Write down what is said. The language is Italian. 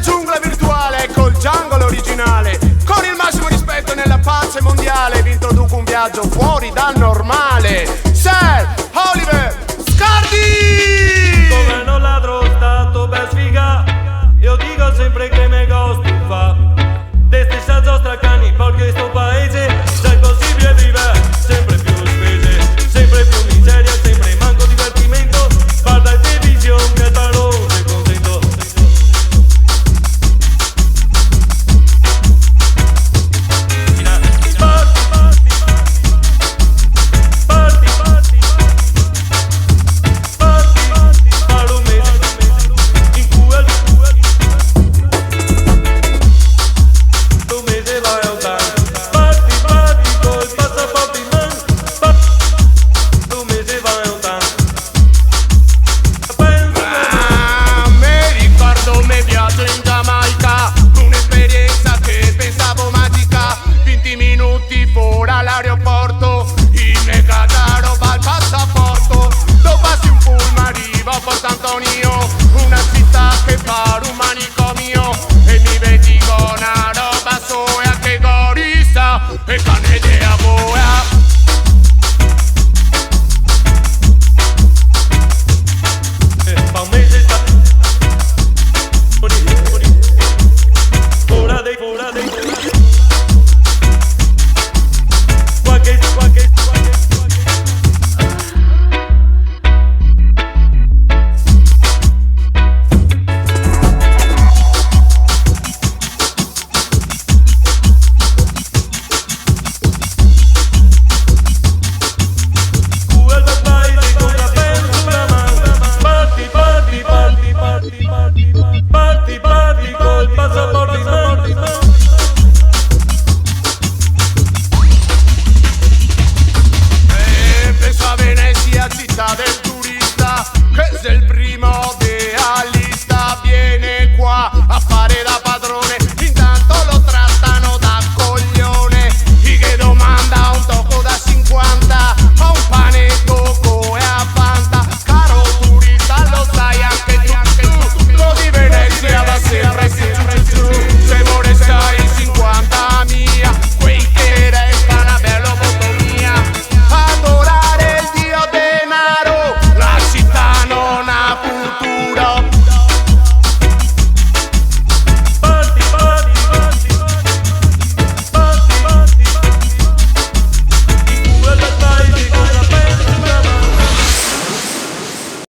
giungla virtuale col jungle originale, con il massimo rispetto nella pace mondiale vi introduco un viaggio fuori dal normale. Sir Oliver Scardi! Come non ladro stato per sfiga, io dico sempre che me gosto fa. Desti sa giostra cani perché sto paese se è possibile vivere sempre più spese, sempre più miseria, sempre manco divertimento. Guarda in televisione che parlo sei contento. All'aeroporto, innegata roba al passaporto. Lo passi un pullman, arriva a Port'Antonio, una città che pare un manicomio. E mi vedi con una roba so e categorista e cane